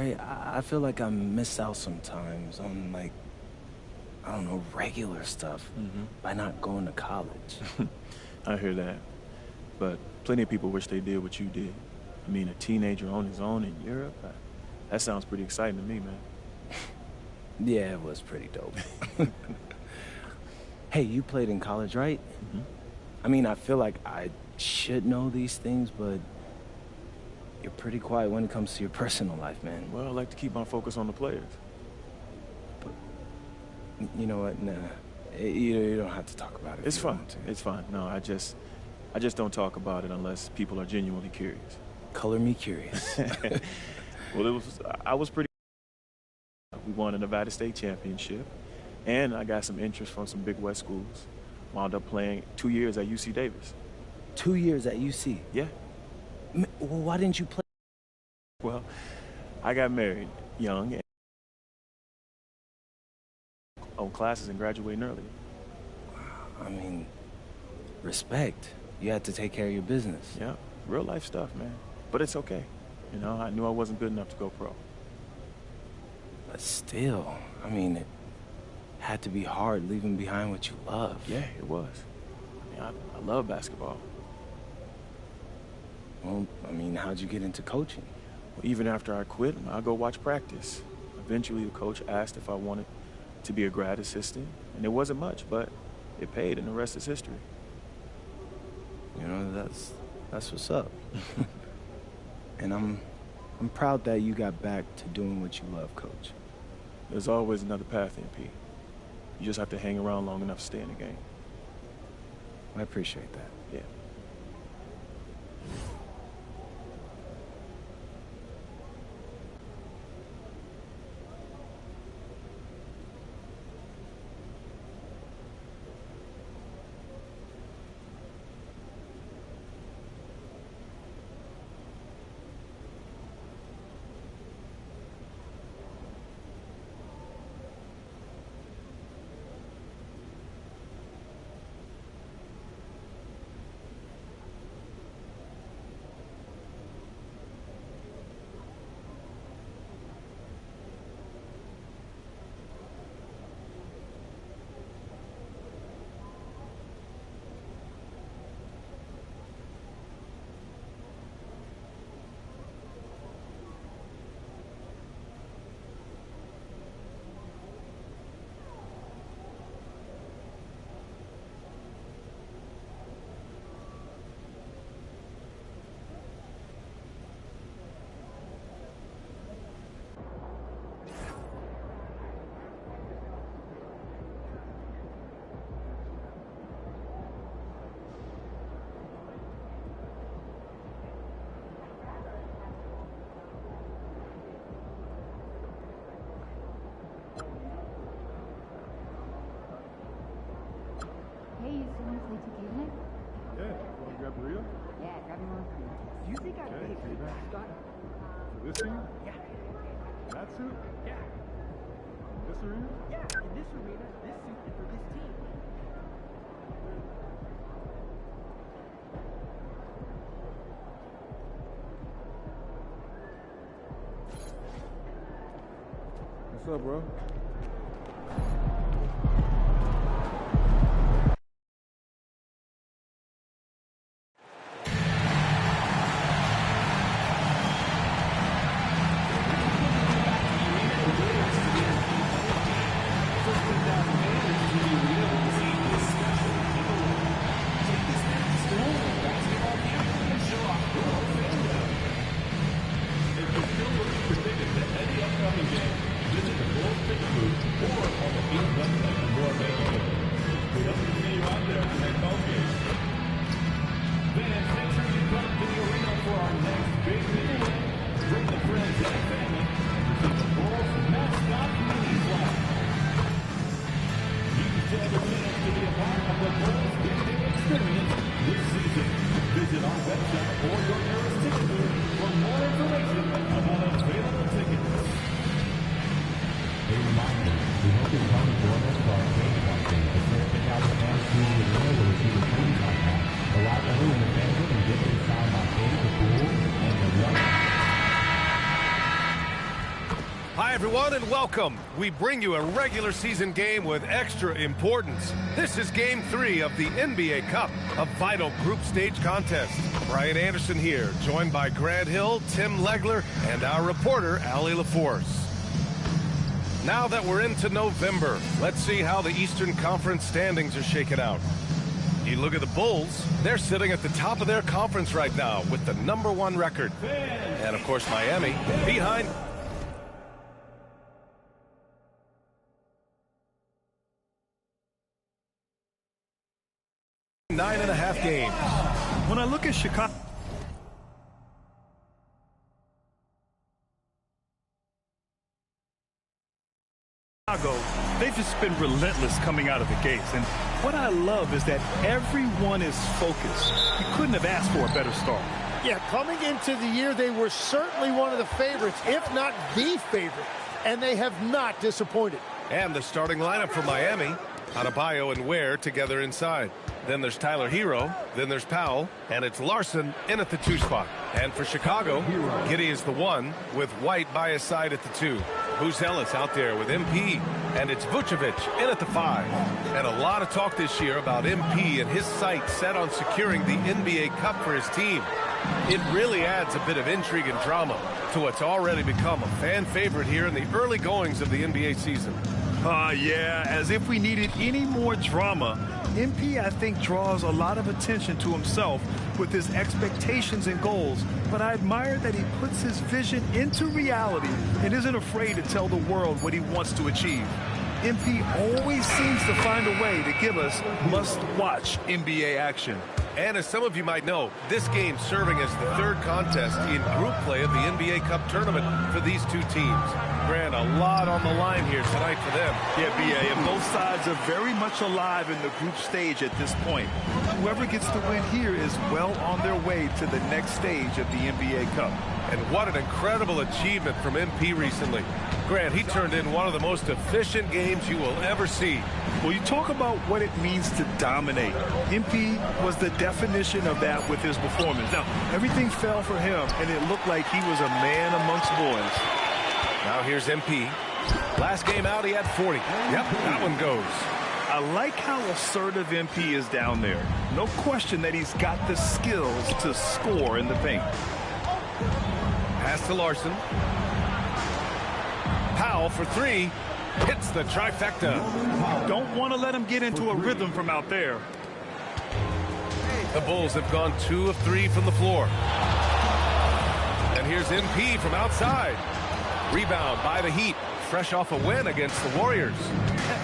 Trey, I feel like I miss out sometimes on, like, I don't know, regular stuff by not going to college. I hear that. But plenty of people wish they did what you did. I mean, a teenager on his own in Europe? That sounds pretty exciting to me, man. Yeah, it was pretty dope. Hey, you played in college, right? Mhm. I mean, I feel like I should know these things, but you're pretty quiet when it comes to your personal life, man. Well, I like to keep my focus on the players. You know what? Nah. You don't have to talk about it. It's if you fine. want to. It's fine. No, I just don't talk about it unless people are genuinely curious. Color me curious. Well, I was pretty. We won a Nevada State championship, and I got some interest from some Big West schools. Wound up playing 2 years at UC Davis. 2 years at UC. Yeah. Well, why didn't you play? Well, I got married young and on classes and graduating early. I mean, respect. You had to take care of your business. Yeah, real life stuff, man. But it's okay. You know, I knew I wasn't good enough to go pro. But still, I mean, it had to be hard leaving behind what you love. Yeah, it was. I love basketball. Well, I mean, how'd you get into coaching? Well, even after I quit, I'd go watch practice. Eventually, the coach asked if I wanted to be a grad assistant, and it wasn't much, but it paid, and the rest is history. You know, that's what's up. And I'm proud that you got back to doing what you love, Coach. There's always another path in, P. You just have to hang around long enough to stay in the game. I appreciate that. Yeah. Hey, you still want to play 2K tonight? Yeah, you want to grab burrito? Yeah, grab me one. You think I'm Okay, ready for see the that? mascot? For this team? Yeah. That suit? Yeah. This arena? Yeah, in this arena, this suit, and for this team. What's up, bro? everyone, and welcome. We bring you a regular season game with extra importance. This is Game 3 of the NBA Cup, a vital group stage contest. Brian Anderson here, joined by Grant Hill, Tim Legler, and our reporter, Allie LaForce. Now that we're into November, let's see how the Eastern Conference standings are shaking out. You look at the Bulls, they're sitting at the top of their conference right now with the #1 record. And of course, Miami behind. Nine and a half games. When I look at Chicago, they've just been relentless coming out of the gates. And what I love is that everyone is focused. You couldn't have asked for a better start. Yeah, coming into the year, they were certainly one of the favorites, if not the favorite, and they have not disappointed. And the starting lineup for Miami, Adebayo and Ware together inside. Then there's Tyler Hero, then there's Powell, and it's Larson in at the 2 spot. And for Chicago, Giddey is the 1, with White by his side at the 2. Buzelis out there with MP, and it's Vucevic in at the 5. And a lot of talk this year about MP and his sights set on securing the NBA Cup for his team. It really adds a bit of intrigue and drama to what's already become a fan favorite here in the early goings of the NBA season. Yeah, as if we needed any more drama. MP, I think, draws a lot of attention to himself with his expectations and goals, but I admire that he puts his vision into reality and isn't afraid to tell the world what he wants to achieve. MP always seems to find a way to give us must-watch NBA action. And as some of you might know, this game serving as the 3rd contest in group play of the NBA Cup tournament for these two teams. Grant, a lot on the line here tonight for them. Yeah, B.A., and both sides are very much alive in the group stage at this point. Whoever gets the win here is well on their way to the next stage of the NBA Cup. And what an incredible achievement from MP recently. Grant, he turned in one of the most efficient games you will ever see. Well, you talk about what it means to dominate. MP was the definition of that with his performance. Now, everything fell for him, and it looked like he was a man amongst boys. Now here's MP. Last game out, he had 40. Yep, that one goes. I like how assertive MP is down there. No question that he's got the skills to score in the paint. Pass to Larson. Powell for 3. Hits the trifecta. Don't want to let him get into a rhythm from out there. The Bulls have gone 2 of 3 from the floor. And here's MP from outside. Rebound by the Heat, fresh off a win against the Warriors.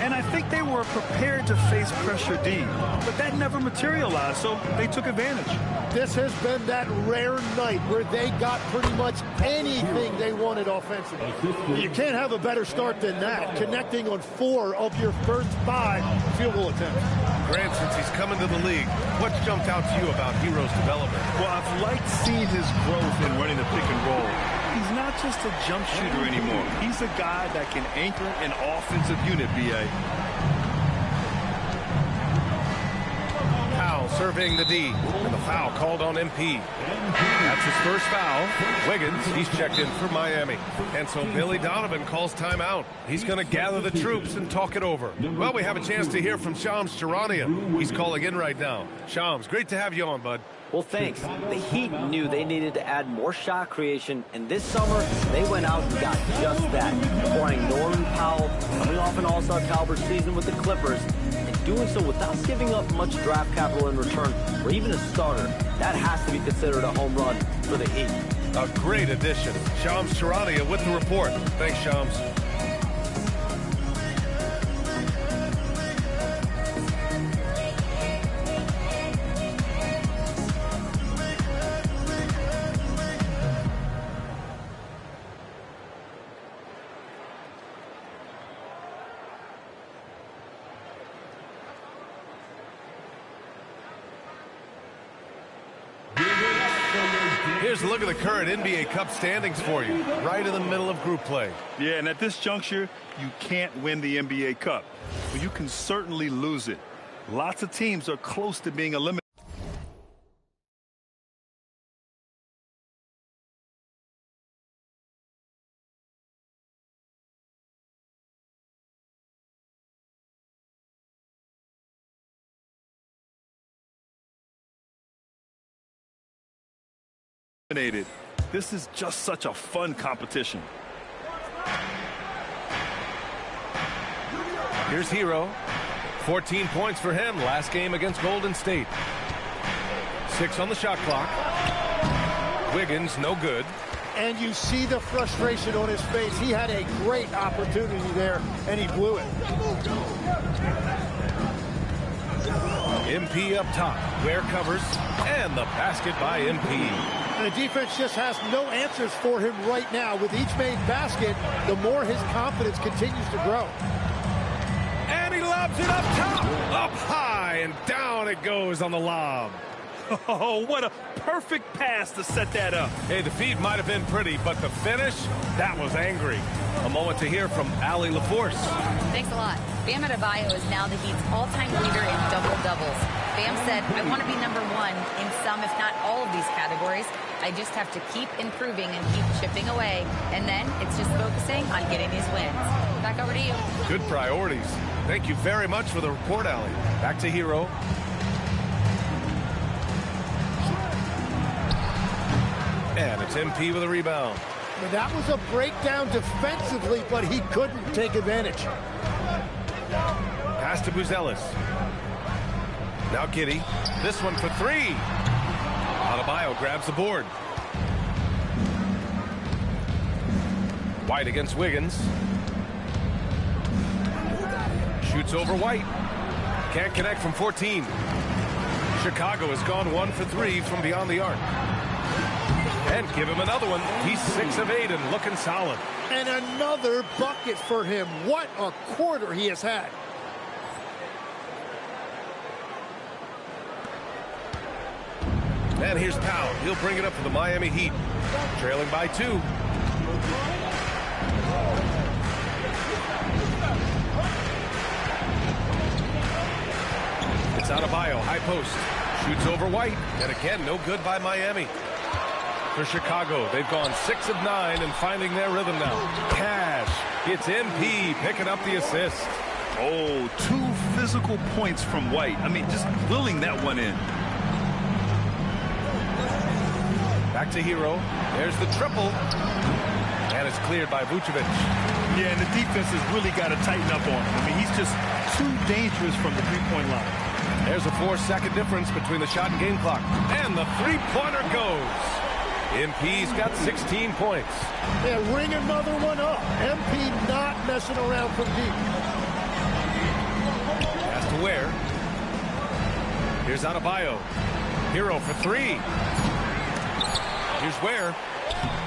And I think they were prepared to face pressure D, but that never materialized, so they took advantage. This has been that rare night where they got pretty much anything they wanted offensively. You can't have a better start than that, connecting on 4 of your first 5 field goal attempts. Grant, since he's come into the league, what's jumped out to you about Hero's development? Well, I've liked seeing his growth in running the pick and roll. He's not just a jump shooter anymore. He's a guy that can anchor an offensive unit, B.A. Powell surveying the D, and the foul called on MP. That's his first foul. Wiggins, he's checked in for Miami. And so Billy Donovan calls timeout. He's going to gather the troops and talk it over. Well, we have a chance to hear from Shams Charania. He's calling in right now. Shams, great to have you on, bud. Well, thanks. The Heat knew they needed to add more shot creation, and this summer, they went out and got just that, acquiring Norman Powell, coming off an all-star caliber season with the Clippers, and doing so without giving up much draft capital in return, or even a starter. That has to be considered a home run for the Heat. A great addition. Shams Charania with the report. Thanks, Shams. Here's a look at the current NBA Cup standings for you, right in the middle of group play. Yeah, and at this juncture, you can't win the NBA Cup, but you can certainly lose it. Lots of teams are close to being eliminated. This is just such a fun competition. Here's Hero. 14 points for him last game against Golden State. 6 on the shot clock. Wiggins, no good. And you see the frustration on his face. He had a great opportunity there, and he blew it. MP up top. Ware covers. And the basket by MP. And the defense just has no answers for him right now. With each made basket, the more his confidence continues to grow. And he lobs it up top. Up high, and down it goes on the lob. Oh, what a perfect pass to set that up. Hey, the feed might have been pretty, but the finish, that was angry. A moment to hear from Allie LaForce. Thanks a lot. Bam Adebayo is now the Heat's all-time leader in double-doubles. Bam said, I want to be number one in some, if not all of these categories. I just have to keep improving and keep chipping away. And then it's just focusing on getting these wins. Back over to you. Good priorities. Thank you very much for the report, Allie. Back to Hero. And it's MP with a rebound. And that was a breakdown defensively, but he couldn't take advantage. Pass to Buzelis. Now Giddey. This one for 3. Adebayo grabs the board. White against Wiggins. Shoots over White. Can't connect from 14. Chicago has gone 1 for 3 from beyond the arc. And give him another one. He's 6 of 8 and looking solid. And another bucket for him. What a quarter he has had. And here's Powell. He'll bring it up for the Miami Heat. Trailing by 2. It's Adebayo, high post. Shoots over White. And again, no good by Miami. For Chicago, they've gone 6 of 9 and finding their rhythm now. Cash. It's MP picking up the assist. Oh, 2 physical points from White. I mean, just willing that one in. Back to Hero. There's the triple. And it's cleared by Vucevic. Yeah, and the defense has really got to tighten up on him. I mean, he's just too dangerous from the three-point line. There's a 4-second difference between the shot and game clock. And the three-pointer goes. MP's got 16 points. Yeah, ring another one up. MP not messing around from deep. Pass to Ware. Here's Adebayo. Hero for 3. Here's Ware.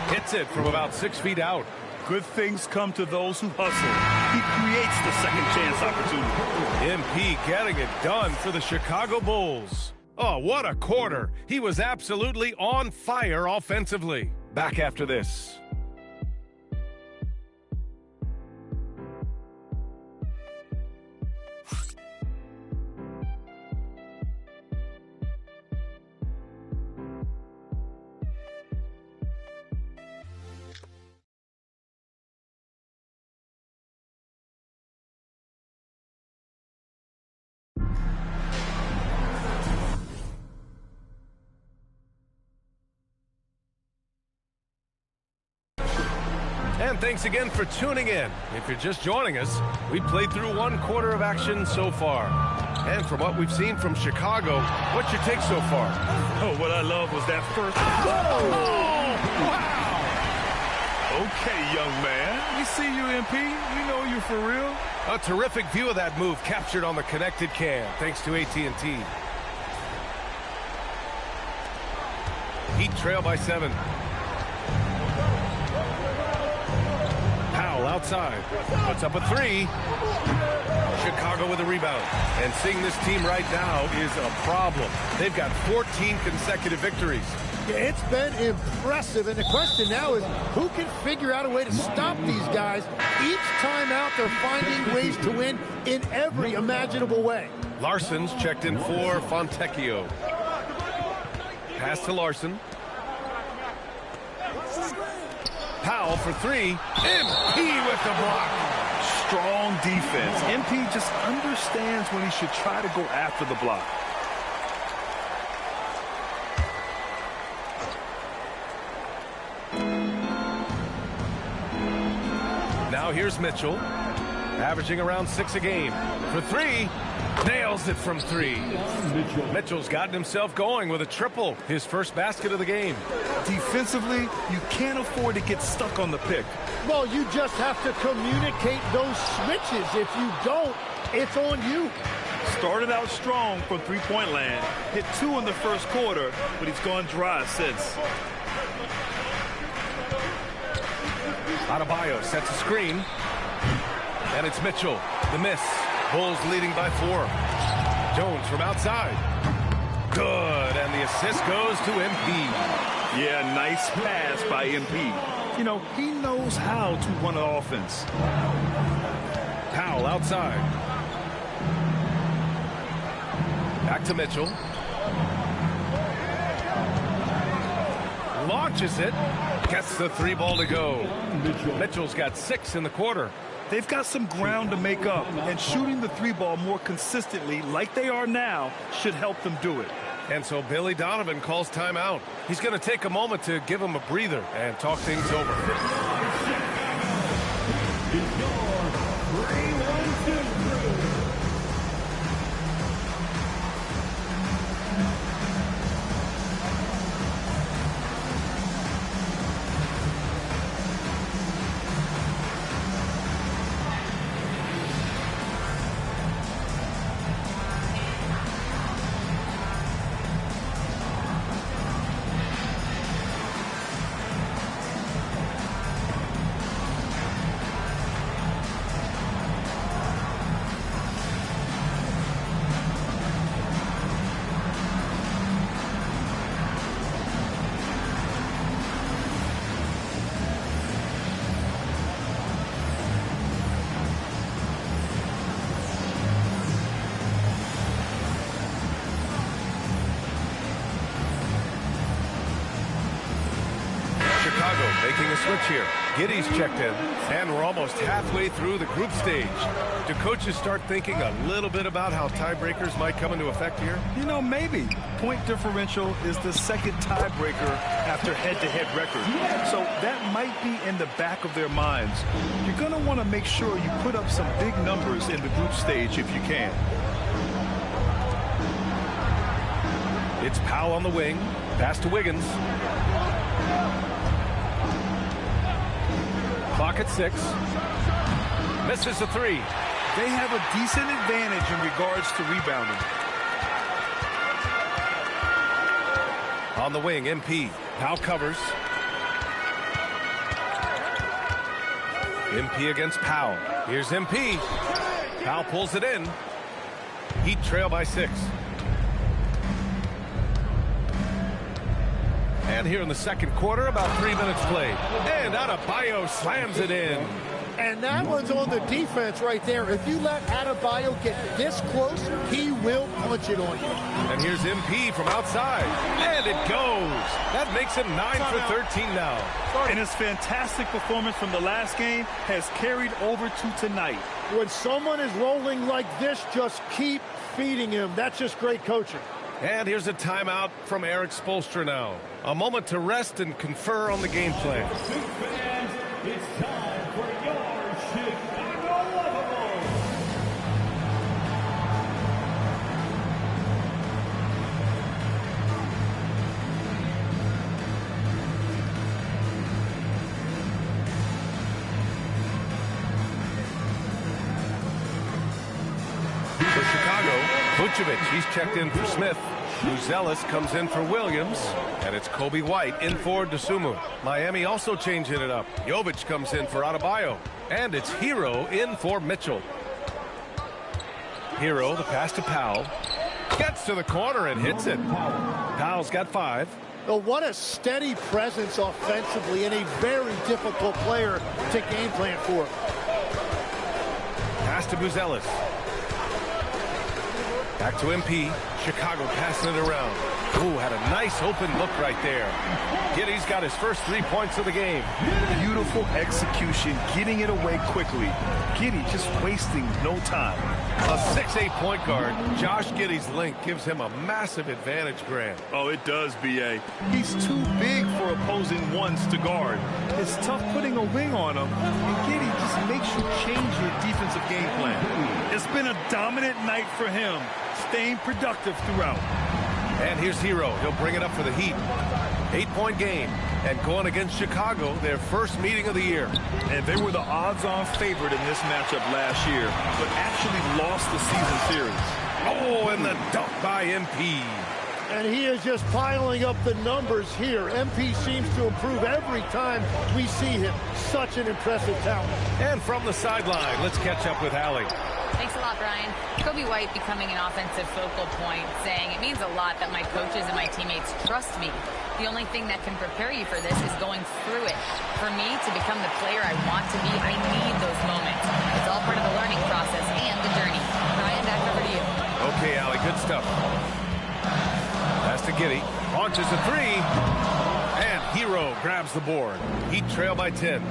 Hits it from about 6 feet out. Good things come to those who hustle. He creates the second chance opportunity. MP getting it done for the Chicago Bulls. Oh, what a quarter. He was absolutely on fire offensively. Back after this. And thanks again for tuning in. If you're just joining us, we played through 1 quarter of action so far. And from what we've seen from Chicago, what's your take so far? Oh, what I love was that first. Oh, wow! Okay, young man. We see you, MP. We know you for real. A terrific view of that move captured on the connected cam, thanks to AT&T. Heat trail by 7. Powell outside. Puts up a 3. Chicago with a rebound. And seeing this team right now is a problem. They've got 14 consecutive victories. Yeah, it's been impressive. And the question now is, who can figure out a way to stop these guys? Each time out, they're finding ways to win in every imaginable way. Larson's checked in for Fontecchio. Pass to Larson. Powell for 3. MP with the block. Strong defense. MP just understands when he should try to go after the block. Now here's Mitchell, averaging around 6 a game. For 3, nails it from 3. Mitchell's gotten himself going with a triple, his first basket of the game. Defensively, you can't afford to get stuck on the pick. Well, you just have to communicate those switches. If you don't, it's on you. Started out strong from three-point land, hit 2 in the first quarter, but he's gone dry since. Adebayo sets a screen, and it's Mitchell. The miss. Bulls leading by 4. Jones from outside. Good, and the assist goes to MP. Yeah, nice pass by MP. You know, he knows how to run an offense. Powell outside. Back to Mitchell. Launches it. Gets the 3 ball to go. Mitchell's got 6 in the quarter. They've got some ground to make up, and shooting the 3 ball more consistently like they are now should help them do it. And so Billy Donovan calls timeout. He's going to take a moment to give him a breather and talk things over. Making a switch here. Giddey's checked in, and we're almost halfway through the group stage. Do coaches start thinking a little bit about how tiebreakers might come into effect here? You know, maybe. Point differential is the second tiebreaker after head-to-head record. So that might be in the back of their minds. You're going to want to make sure you put up some big numbers in the group stage if you can. It's Powell on the wing. Pass to Wiggins. Clock at 6. Misses a 3. They have a decent advantage in regards to rebounding. On the wing, MP. Powell covers. MP against Powell. Here's MP. Powell pulls it in. Heat trail by 6. And here in the second quarter, about 3 minutes played. And Adebayo slams it in. And that one's on the defense right there. If you let Adebayo get this close, he will punch it on you. And here's MP from outside. And it goes. That makes him 9 for 13 now. And his fantastic performance from the last game has carried over to tonight. When someone is rolling like this, just keep feeding him. That's just great coaching. And here's a timeout from Eric Spoelstra now. A moment to rest and confer on the game plan. It's time for your Chicago Lovables. For Chicago, Vucevic, he's checked in for Smith. Buzelis comes in for Williams, and it's Kobe White in for Dosunmu. Miami also changing it up. Jovic comes in for Adebayo, and it's Hero in for Mitchell. Hero, the pass to Powell, gets to the corner and hits it. Powell's got 5. Oh, what a steady presence offensively and a very difficult player to game plan for. Pass to Buzelis. Back to MP. Chicago passing it around. Ooh, had a nice open look right there. Giddey's got his first 3 points of the game. Beautiful execution, getting it away quickly. Giddey just wasting no time. A 6'8" point guard, Josh Giddey's length gives him a massive advantage, Grant. Oh, it does, B.A. He's too big for opposing ones to guard. It's tough putting a wing on him, and Giddey just makes you change your defensive game plan. It's been a dominant night for him, staying productive throughout. And here's Hero. He'll bring it up for the Heat. 8-point game. And going against Chicago, their first meeting of the year. And they were the odds-on favorite in this matchup last year, but actually lost the season series. Oh, and the dunk by MP. And he is just piling up the numbers here. MP seems to improve every time we see him. Such an impressive talent. And from the sideline, let's catch up with Allie. Thanks a lot, Brian. Kobe White becoming an offensive focal point, saying it means a lot that my coaches and my teammates trust me. The only thing that can prepare you for this is going through it. For me to become the player I want to be, I need those moments. It's all part of the learning process and the journey. Brian, back over to you. Okay, Allie, good stuff. Pass to Giddey. Launches a three. And Hero grabs the board. Heat trail by 10.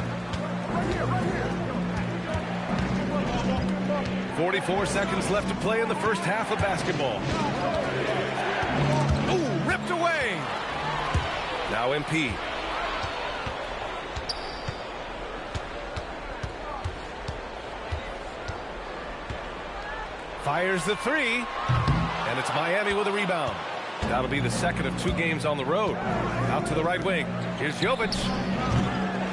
44 seconds left to play in the first half of basketball. Ooh, ripped away. Now MP. Fires the three. And it's Miami with a rebound. That'll be the second of 2 games on the road. Out to the right wing. Here's Jovic.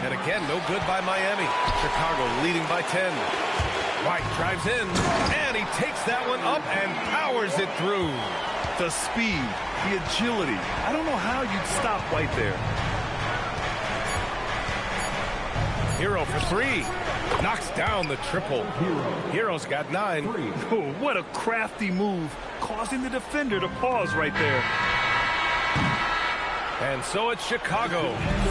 And again, no good by Miami. Chicago leading by 10. White drives in, and he takes that one up and powers it through. The speed, the agility. I don't know how you'd stop White there. Hero for 3. Knocks down the triple. Hero's got 9. Oh, what a crafty move, causing the defender to pause right there. And so it's Chicago.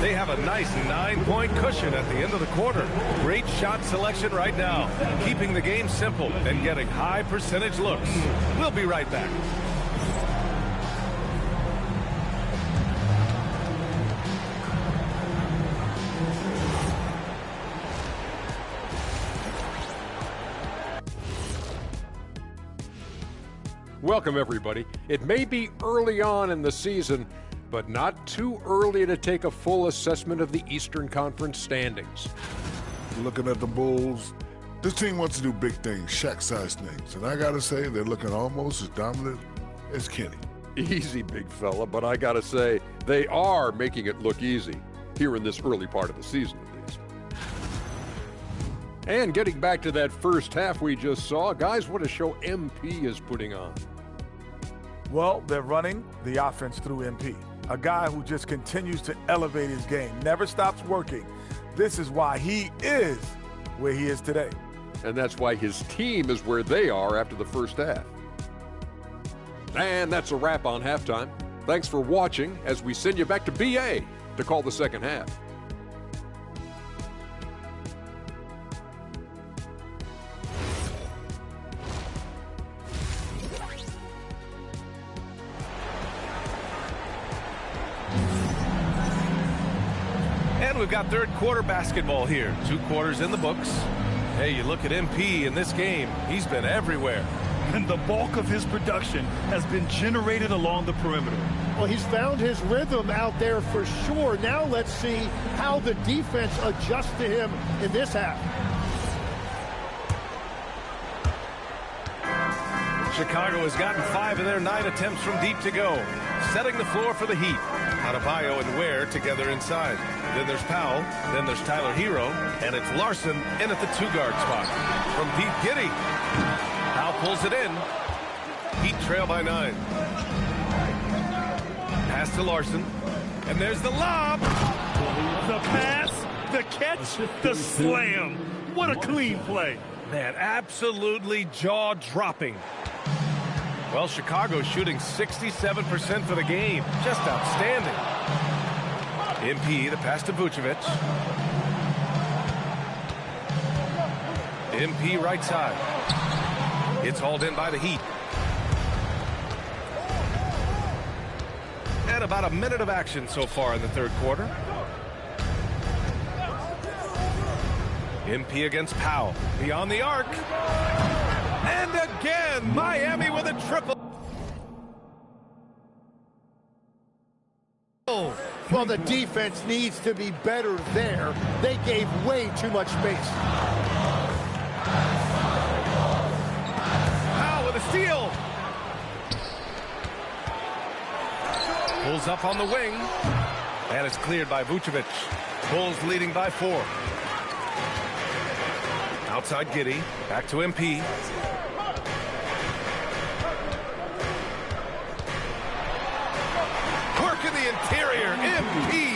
They have a nice 9-point cushion at the end of the quarter. Great shot selection right now, keeping the game simple and getting high percentage looks. We'll be right back. Welcome, everybody. It may be early on in the season, but not too early to take a full assessment of the Eastern Conference standings. Looking at the Bulls, this team wants to do big things, Shaq-sized things. And I got to say, they're looking almost as dominant as Kenny. Easy, big fella, but I got to say, they are making it look easy here in this early part of the season, at least. And getting back to that first half we just saw, guys, what a show MP is putting on. Well, they're running the offense through MP. A guy who just continues to elevate his game, never stops working. This is why he is where he is today. And that's why his team is where they are after the first half. And that's a wrap on halftime. Thanks for watching as we send you back to BA to call the second half. And we've got third quarter basketball here. 2 quarters in the books. Hey, you look at MP in this game, he's been everywhere. And the bulk of his production has been generated along the perimeter. Well, he's found his rhythm out there for sure. Now let's see how the defense adjusts to him in this half. Chicago has gotten 5 of their 9 attempts from deep to go. Setting the floor for the Heat. Adebayo and Ware together inside. Then there's Powell. Then there's Tyler Hero. And it's Larson in at the 2-guard spot. From deep, Giddey. Powell pulls it in. Heat trail by 9. Pass to Larson. And there's the lob. The pass, the catch, the slam. What a clean play. Man, absolutely jaw-dropping. Well, Chicago's shooting 67% for the game. Just outstanding. MP, the pass to Vucevic. MP right side. It's hauled in by the Heat. And about a minute of action so far in the third quarter. MP against Powell. Beyond the arc. And again, Miami with a triple. Well, the defense needs to be better there. They gave way too much space. Powell with a steal. Pulls up on the wing. And it's cleared by Vucevic. Bulls leading by 4. Outside Giddey. Back to MP. Work in the interior. MP.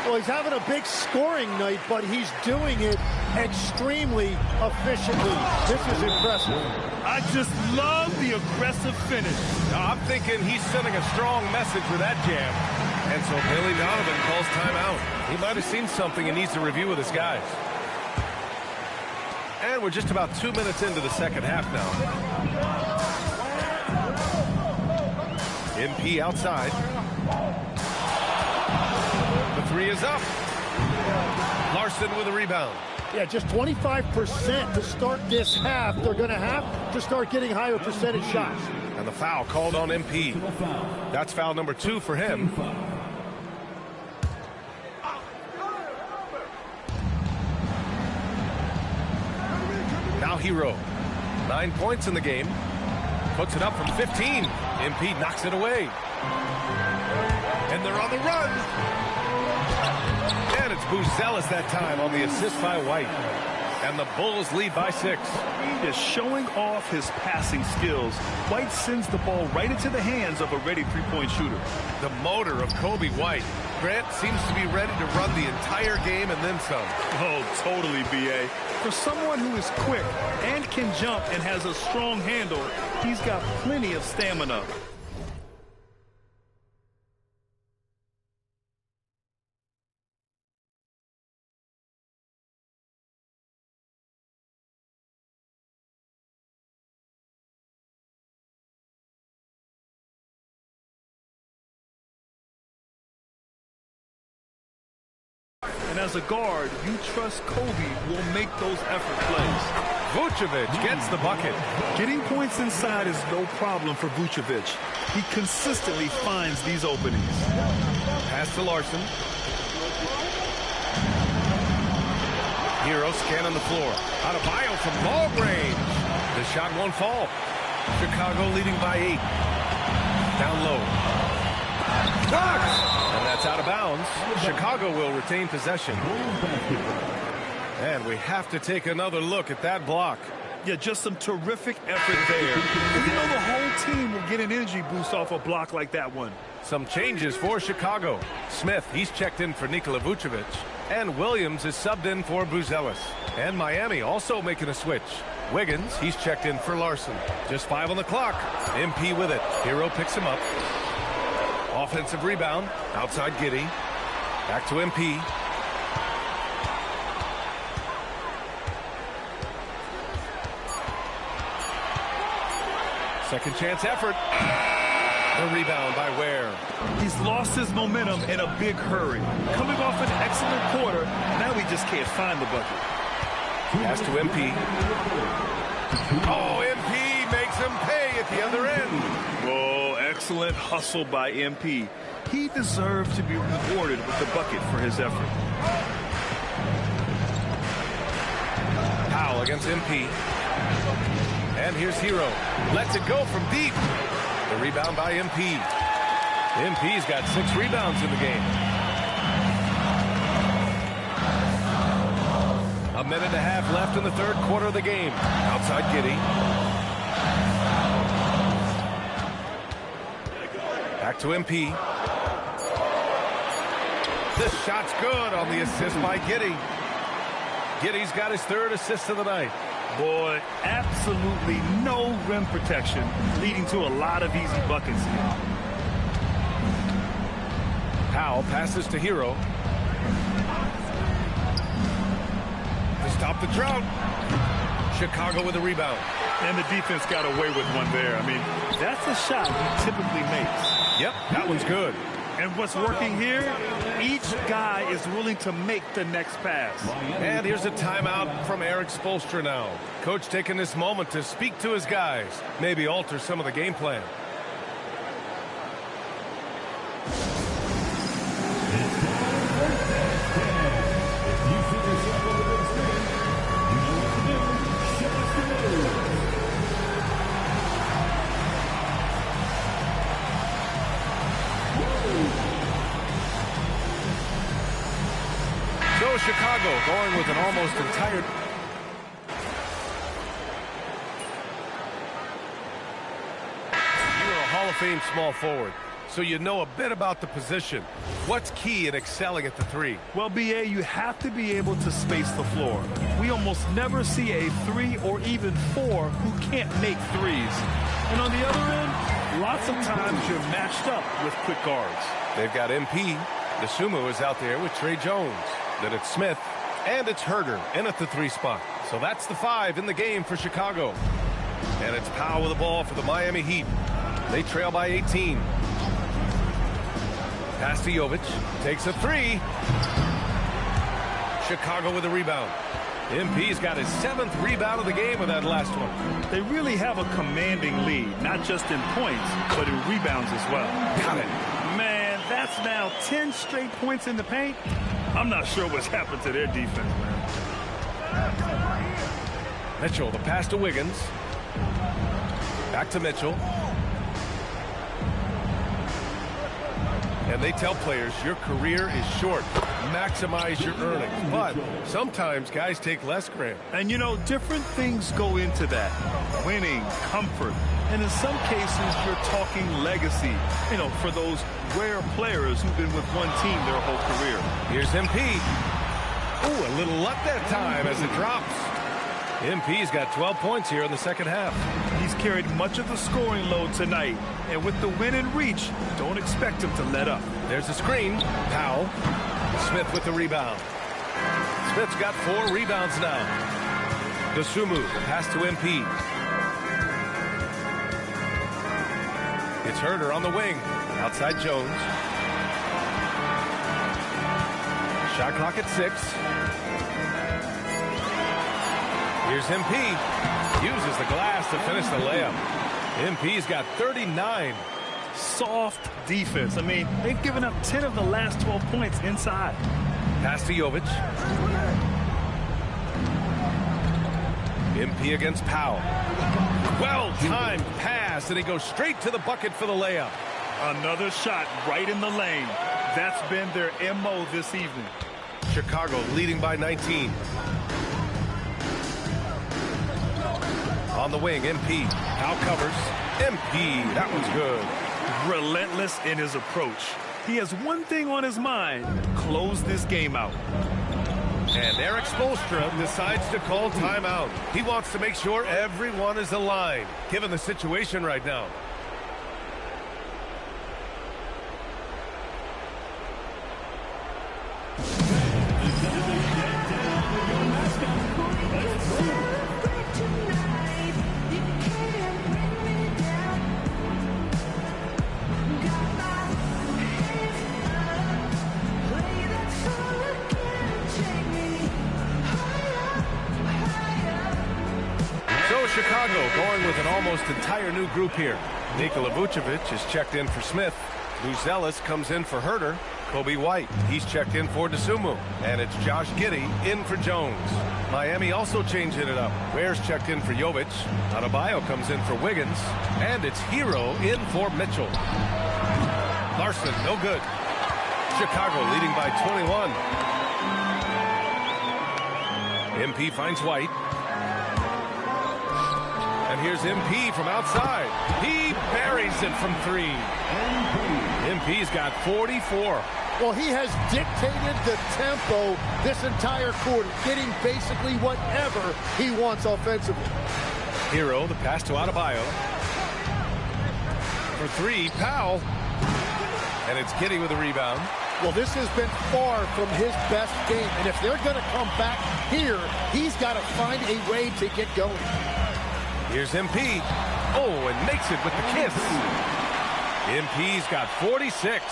Well, he's having a big scoring night, but he's doing it extremely efficiently. This is impressive. I just love the aggressive finish. I'm thinking he's sending a strong message with that jam. And so Billy Donovan calls timeout. He might have seen something and needs to review with his guys. And we're just about 2 minutes into the second half now. MP outside. The 3 is up. Larson with a rebound. Yeah, just 25% to start this half. They're going to have to start getting higher percentage shots. And the foul called on MP. That's foul number 2 for him. Now Hero. 9 points in the game. Puts it up from 15. MP knocks it away. And they're on the run. And it's Buzelis that time on the assist by White. And the Bulls lead by 6. He is showing off his passing skills. White sends the ball right into the hands of a ready three-point shooter. The motor of Kobe White. Grant seems to be ready to run the entire game and then some. Oh, totally, B.A. For someone who is quick and can jump and has a strong handle, he's got plenty of stamina. And as a guard, you trust Kobe will make those effort plays. Vucevic gets the bucket. Getting points inside is no problem for Vucevic. He consistently finds these openings. Pass to Larson. Hero scanning the floor. Adebayo from long range. The shot won't fall. Chicago leading by 8. Down low. Blocks! And that's out of bounds. Chicago will retain possession. And we have to take another look at that block. Yeah, just some terrific effort there. And you know the whole team will get an energy boost off a block like that one. Some changes for Chicago. Smith, he's checked in for Nikola Vucevic. And Williams is subbed in for Buzelis. And Miami also making a switch. Wiggins, he's checked in for Larson. Just 5 on the clock. MP with it. Hero picks him up. Offensive rebound. Outside Giddey. Back to MP. Second chance effort. The rebound by Ware. He's lost his momentum in a big hurry. Coming off an excellent quarter, now he just can't find the bucket. Pass to MP. Oh, MP makes him pay at the other end. Oh, excellent hustle by MP. He deserved to be rewarded with the bucket for his effort. Powell against MP. And here's Hero. Lets it go from deep. The rebound by MP. MP's got 6 rebounds in the game. A minute and a half left in the third quarter of the game. Outside Giddey. Back to MP. This shot's good on the assist by Giddey. Giddey's got his 3rd assist of the night. Boy, absolutely no rim protection, leading to a lot of easy buckets here. Powell passes to Hero. To stop the drought. Chicago with a rebound. And the defense got away with one there. I mean, that's a shot he typically makes. Yep, that one's good. And what's working here, each guy is willing to make the next pass. And here's a timeout from Erik Spoelstra now. Coach taking this moment to speak to his guys, maybe alter some of the game plan. So Chicago going with an almost entire... You're a Hall of Fame small forward, so you know a bit about the position. What's key in excelling at the 3? Well, B.A., you have to be able to space the floor. We almost never see a 3 or even 4 who can't make threes. And on the other end, lots of times you're matched up with quick guards. They've got MP. Dosunmu is out there with Tre Jones. Then it's Smith, and it's Huerter in at the 3 spot. So that's the 5 in the game for Chicago. And it's Powell with the ball for the Miami Heat. They trail by 18. Pass to Jovic. Takes a 3. Chicago with a rebound. MP's got his 7th rebound of the game with that last one. They really have a commanding lead, not just in points, but in rebounds as well. Got it. Man, that's now 10 straight points in the paint. I'm not sure what's happened to their defense, man. Mitchell, the pass to Wiggins. Back to Mitchell. And they tell players your career is short. Maximize your earnings. But sometimes guys take less, Grant. And, you know, different things go into that. Winning, comfort, and in some cases, you're talking legacy, you know, for those rare players who've been with one team their whole career. Here's MP. Ooh, a little luck that time as it drops. MP's got 12 points here in the second half. He's carried much of the scoring load tonight, and with the win in reach, don't expect him to let up. There's a screen. Powell. Smith with the rebound. Smith's got 4 rebounds now. Dosunmu, pass to MP. It's Huerter on the wing. Outside Jones. Shot clock at 6. Here's MP. Uses the glass to finish the layup. MP's got 39. Soft defense. I mean, they've given up 10 of the last 12 points inside. Pass to Jovic. MP against Powell. Well-timed pass, and he goes straight to the bucket for the layup. Another shot right in the lane. That's been their MO this evening. Chicago leading by 19. On the wing, MP. Powell covers. MP, that one's good. Relentless in his approach. He has one thing on his mind: close this game out. And Erik Spoelstra decides to call timeout. He wants to make sure everyone is aligned, given the situation right now. Chicago going with an almost entire new group here. Nikola Vucevic is checked in for Smith. Lou Zealous comes in for Huerter. Kobe White, he's checked in for Dosunmu. And it's Josh Giddey in for Jones. Miami also changing it up. Ware's checked in for Jovic. Adebayo comes in for Wiggins. And it's Hero in for Mitchell. Larson, no good. Chicago leading by 21. MP finds White. And here's MP from outside. He buries it from 3. MP's got 44. Well, he has dictated the tempo this entire quarter, getting basically whatever he wants offensively. Hero, the pass to Adebayo. For 3, Powell. And it's Giddey with a rebound. Well, this has been far from his best game. And if they're going to come back here, he's got to find a way to get going. Here's MP. Oh, and makes it with the kiss. MP's got 46.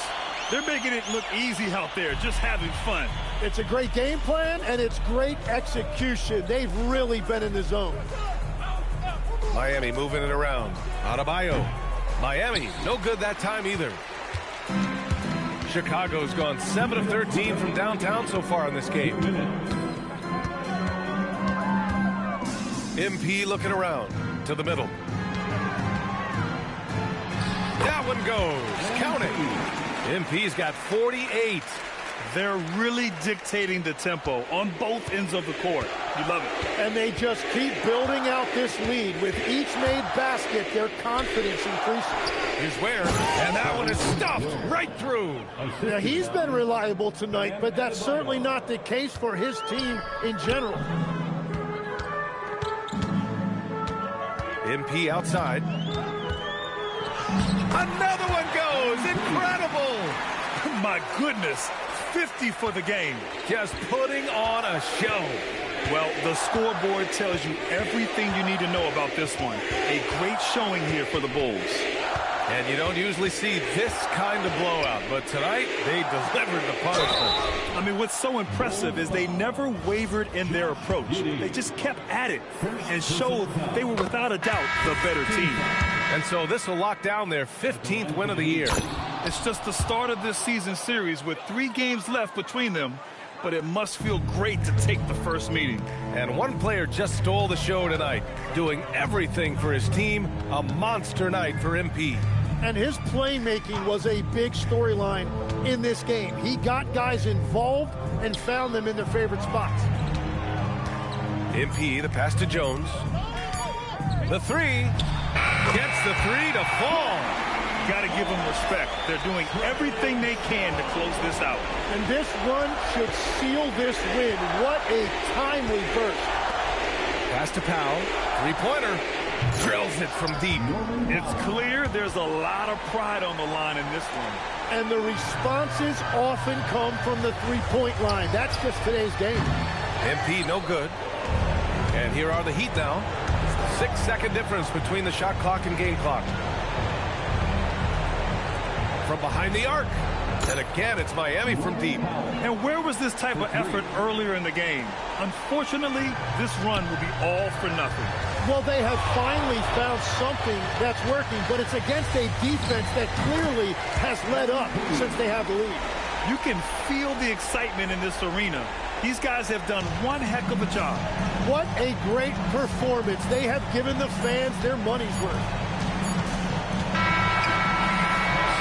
They're making it look easy out there, just having fun. It's a great game plan, and it's great execution. They've really been in the zone. Miami moving it around. Adebayo. Miami, no good that time either. Chicago's gone 7 of 13 from downtown so far in this game. MP looking around to the middle. That one goes. Count it. MP's got 48. They're really dictating the tempo on both ends of the court. You love it. And they just keep building out this lead. With each made basket, their confidence increases. Here's Ware, and that one is stuffed right through. Yeah, he's been reliable tonight, but that's certainly not the case for his team in general. MP outside. Another one goes. Incredible. My goodness. 50 for the game. Just putting on a show. Well, the scoreboard tells you everything you need to know about this one. A great showing here for the Bulls. And you don't usually see this kind of blowout, but tonight they delivered the punishment. I mean, what's so impressive is they never wavered in their approach. They just kept at it and showed they were without a doubt the better team. And so this will lock down their 15th win of the year. It's just the start of this season series with 3 games left between them, but it must feel great to take the first meeting. And one player just stole the show tonight, doing everything for his team. A monster night for MP. And his playmaking was a big storyline in this game. He got guys involved and found them in their favorite spots. MP, the pass to Jones. The 3. Gets the 3 to fall. Got to give them respect. They're doing everything they can to close this out. And this run should seal this win. What a timely burst. Pass to Powell. 3-pointer. Drills it from deep. It's clear there's a lot of pride on the line in this one. And the responses often come from the three-point line. That's just today's game. MP no good. And here are the Heat now. 6-second difference between the shot clock and game clock. From behind the arc. And again, it's Miami from deep. And where was this type of effort earlier in the game? Unfortunately, this run will be all for nothing. Well, they have finally found something that's working, but it's against a defense that clearly has led up since they have the lead. You can feel the excitement in this arena. These guys have done one heck of a job. What a great performance. They have given the fans their money's worth.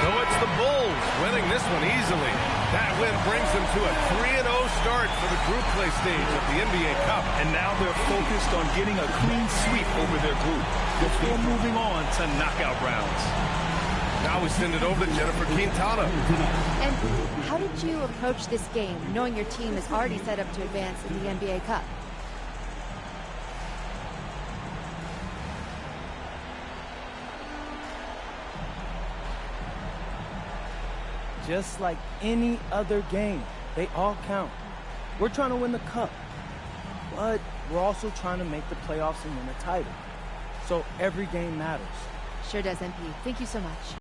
So it's the Bulls winning this one easily. That win brings them to a 3-0 start for the group play stage of the NBA Cup. And now they're focused on getting a clean sweep over their group before moving on to knockout rounds. Now we send it over to Jennifer Quintana. And how did you approach this game, knowing your team is already set up to advance in the NBA Cup? Just like any other game, they all count. We're trying to win the cup, but we're also trying to make the playoffs and win the title. So every game matters. Sure does, MP. Thank you so much.